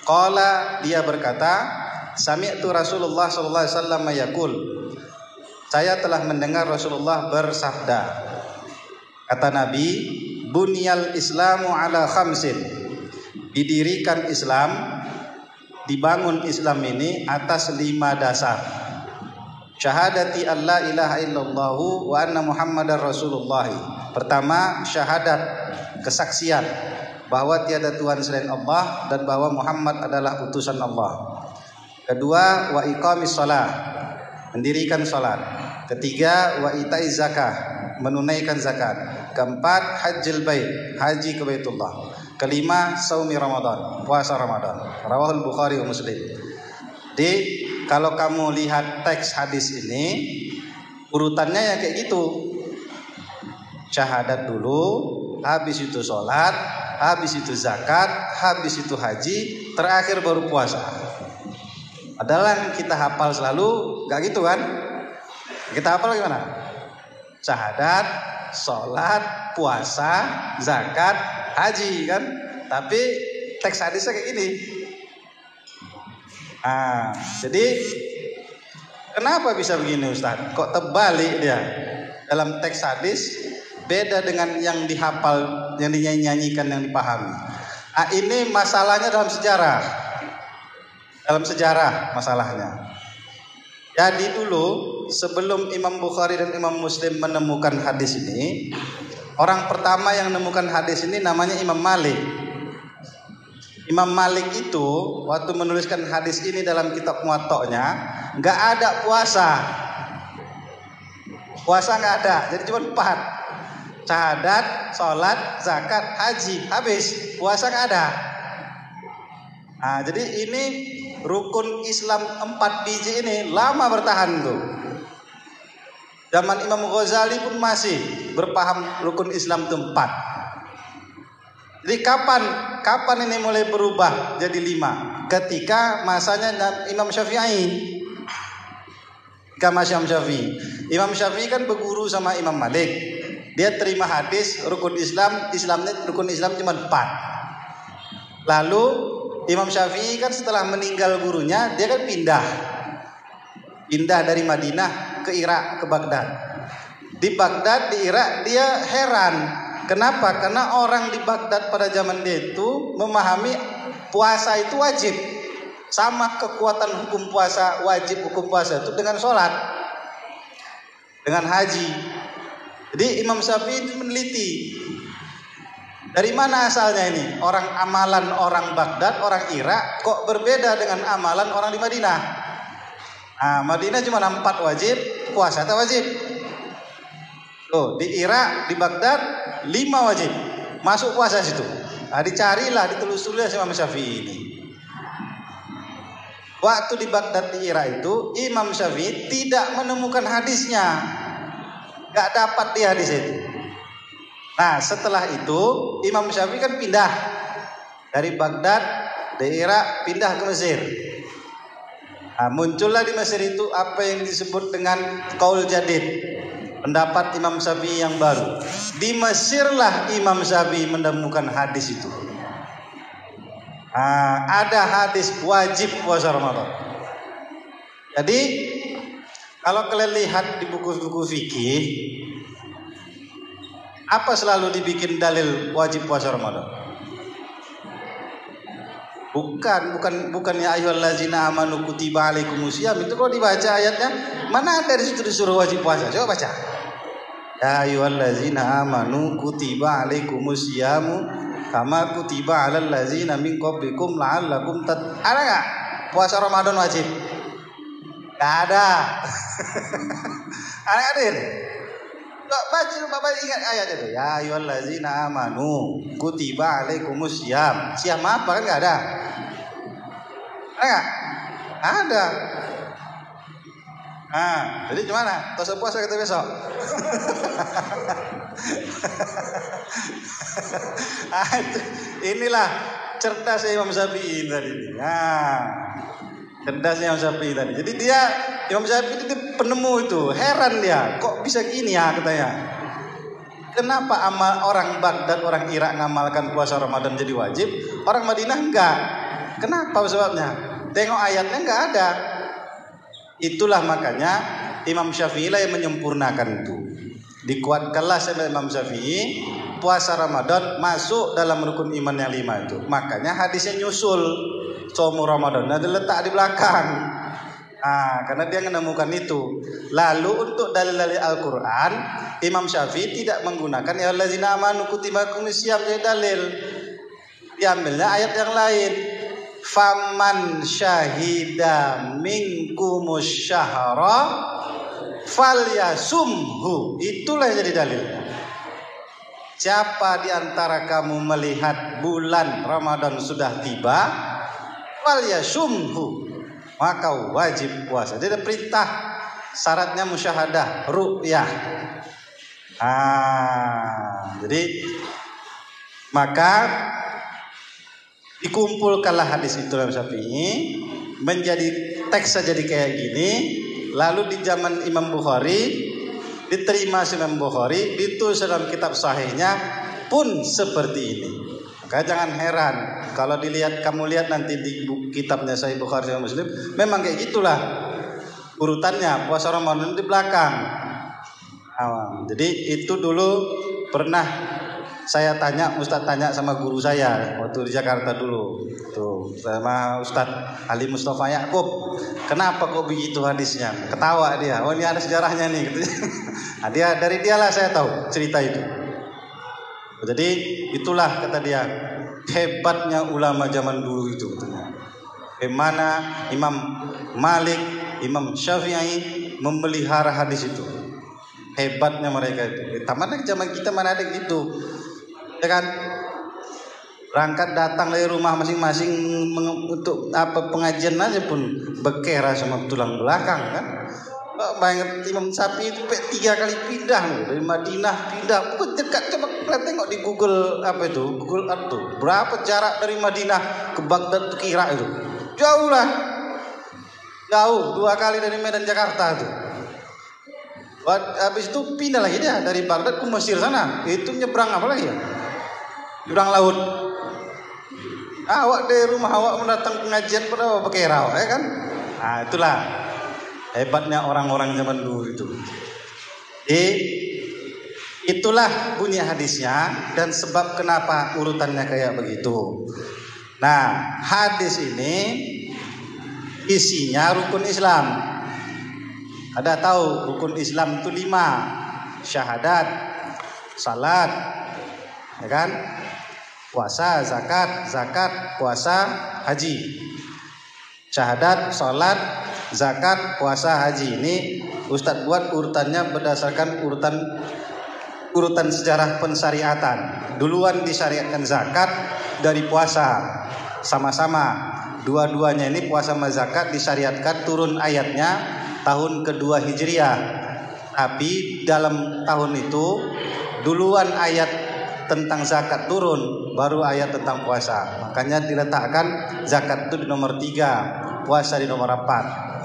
Qala, dia berkata, sami'tu Rasulullah sallallahu alaihi wasallam yaqul, saya telah mendengar Rasulullah bersabda. Kata Nabi, bunyal Islamu ala khamsin, didirikan Islam, dibangun Islam ini atas 5 dasar. Syahadati alla ilaha illallahu wa anna muhammadar rasulullah. Pertama, syahadat, kesaksian bahwa tiada Tuhan selain Allah dan bahwa Muhammad adalah utusan Allah. Kedua, wa iqamis shalah, mendirikan salat. Ketiga, wa itaiz zakah, menunaikan zakat. Keempat, hajjil bait, haji ke Baitullah. Kelima, saumi Ramadan, puasa Ramadan. Rawahul Bukhari wa Muslim. Jadi kalau kamu lihat teks hadis ini, urutannya ya kayak gitu. Syahadat dulu, habis itu sholat, habis itu zakat, habis itu haji, terakhir baru puasa. Padahal kita hafal selalu, gak gitu kan? Kita hafal gimana? Syahadat, sholat, puasa, zakat, haji kan? Tapi teks hadisnya kayak gini. Jadi kenapa bisa begini Ustaz? Kok terbalik dia? Dalam teks hadis beda dengan yang dihafal, yang dinyanyikan, yang dipahami. Ini masalahnya dalam sejarah. Dalam sejarah masalahnya. Jadi dulu sebelum Imam Bukhari dan Imam Muslim menemukan hadis ini, orang pertama yang menemukan hadis ini namanya Imam Malik. Imam Malik itu waktu menuliskan hadis ini dalam kitab Muwatta'nya, nggak ada puasa. Puasa nggak ada, jadi cuma 4. Syahadat, sholat, zakat, haji, habis. Puasa nggak ada. Jadi ini rukun Islam 4 biji ini lama bertahan tuh. Zaman Imam Ghazali pun masih berpaham rukun Islam itu 4. Jadi kapan ini mulai berubah jadi 5? Ketika masanya Imam Syafi'i. Imam Syafi'i kan berguru sama Imam Malik. Dia terima hadis rukun rukun Islam cuma 4. Lalu Imam Syafi'i kan setelah meninggal gurunya, dia kan pindah dari Madinah ke Irak, ke Baghdad. Di Baghdad, di Irak, dia heran. Kenapa? Karena orang di Baghdad pada zaman dia itu memahami puasa itu wajib. Sama kekuatan hukum puasa, wajib hukum puasa itu dengan sholat, dengan haji. Jadi Imam Syafi'i itu meneliti. Dari mana asalnya ini? Amalan orang Baghdad, orang Irak kok berbeda dengan amalan orang di Madinah? Madinah cuma 4 wajib, puasa tak wajib. Di Irak, di Baghdad 5 wajib, masuk puasa situ. Dicarilah, ditelusurilah Imam Syafi'i ini. Waktu di Baghdad, di Irak itu Imam Syafi'i tidak menemukan hadisnya, gak dapat di hadis itu. Setelah itu Imam Syafi'i kan pindah dari Baghdad, dari Irak, pindah ke Mesir. Muncullah di Mesir itu apa yang disebut dengan Qaul Jadid, pendapat Imam Syafi'i yang baru. Di Mesirlah Imam Syafi'i menemukan hadis itu. Ada hadis wajib puasa Ramadan. Jadi kalau kalian lihat di buku-buku fikih, apa selalu dibikin dalil wajib puasa Ramadan? Bukan ya ayyuhallazina amanu kutiba alaikumusiyam. Itu kalau dibaca ayatnya, mana ada di situ disuruh wajib puasa? Coba baca. Ya ayyuhallazina amanu kutiba alaikumusiyam kama kutiba alal ladzina min qablikum la'allakum ada enggak puasa Ramadan wajib? Enggak ada. Ada. Bapak ingat ayat itu. Ya ayyuhallazina amanu kutiba alaikumusiyam. Siam apa kan enggak ada? Enggak? Ada. Jadi gimana? Puasa kita besok. Inilah cerdasnya Imam Syafi'i tadi. Cerdasnya Imam Syafi'i tadi. Jadi Imam Syafi'i itu penemu itu. Heran dia, kok bisa gini ya katanya. Kenapa orang Baghdad, orang Irak ngamalkan puasa Ramadan jadi wajib, orang Madinah enggak? Kenapa sebabnya? Tengok ayatnya nggak ada. Itulah makanya Imam Syafi'i lah yang menyempurnakan itu. Dikuatkanlah sama Imam Syafi'i, puasa Ramadan masuk dalam rukun iman yang 5 itu. Makanya hadisnya nyusul Somu Ramadan, nah diletak di belakang. Karena dia menemukan itu. Lalu untuk dalil-dalil Al-Quran, Imam Syafi'i tidak menggunakan ya allazina amanu kutiba alaikumus syiyam jadi dalil. Diambilnya ayat yang lain. Faman syahida minkumus syahra falyasumhu. Itulah yang jadi dalil. Siapa di antara kamu melihat bulan Ramadan sudah tiba, falyasumhu, maka wajib puasa. Jadi ada perintah, syaratnya musyahadah, ru'yah. Jadi maka dikumpulkanlah hadis itu dalam Syafi'i, menjadi teks saja kayak gini. Lalu di zaman Imam Bukhari diterima Imam Bukhari, ditulis dalam kitab sahihnya pun seperti ini. Maka jangan heran kalau kamu lihat nanti di kitabnya Sahih Bukhari dan Muslim, memang kayak gitulah urutannya, puasa Ramadan di belakang. Jadi itu dulu pernah saya Ustadz tanya sama guru saya waktu di Jakarta dulu, tuh sama Ustadz Ali Mustafa Yakub, kenapa kok begitu hadisnya? Ketawa dia, oh ini ada sejarahnya nih, gitu. Dari dialah saya tahu cerita itu. Jadi itulah kata dia hebatnya ulama zaman dulu itu. Bagaimana Imam Malik, Imam Syafi'i memelihara hadis itu. Hebatnya mereka itu. Taman zaman kita mana ada gitu. Ya kan, berangkat datang dari rumah masing-masing untuk pengajian aja pun bekera sama tulang belakang kan. Banyak Imam Syafi'i itu 3 kali pindah loh, dari Madinah pindah. Dekat, coba kalian tengok di Google Google Earth tuh. Berapa jarak dari Madinah ke Baghdad tuh kira itu? Jauh lah. Jauh, 2 kali dari Medan Jakarta tuh. Habis itu pindah lagi dia dari Baghdad ke Mesir sana. Itu nyebrang apa lagi ya? Nyebrang laut. Awak dari rumah awak mendatang pengajian pada bekera, ya kan? Itulah hebatnya orang-orang zaman dulu itu. Itulah bunyi hadisnya dan sebab kenapa urutannya kayak begitu. Nah, hadis ini isinya rukun Islam. Ada tahu rukun Islam itu 5, syahadat, salat, ya kan? Puasa, zakat, puasa, haji. Syahadat, salat, zakat, puasa, haji. Ini Ustadz buat urutannya berdasarkan urutan sejarah pensyariatan. Duluan disyariatkan zakat dari puasa. Sama-sama. Dua-duanya ini puasa sama zakat disyariatkan turun ayatnya tahun kedua Hijriah. Tapi dalam tahun itu duluan ayat tentang zakat turun, baru ayat tentang puasa. Makanya diletakkan zakat itu di nomor 3, puasa di nomor 4.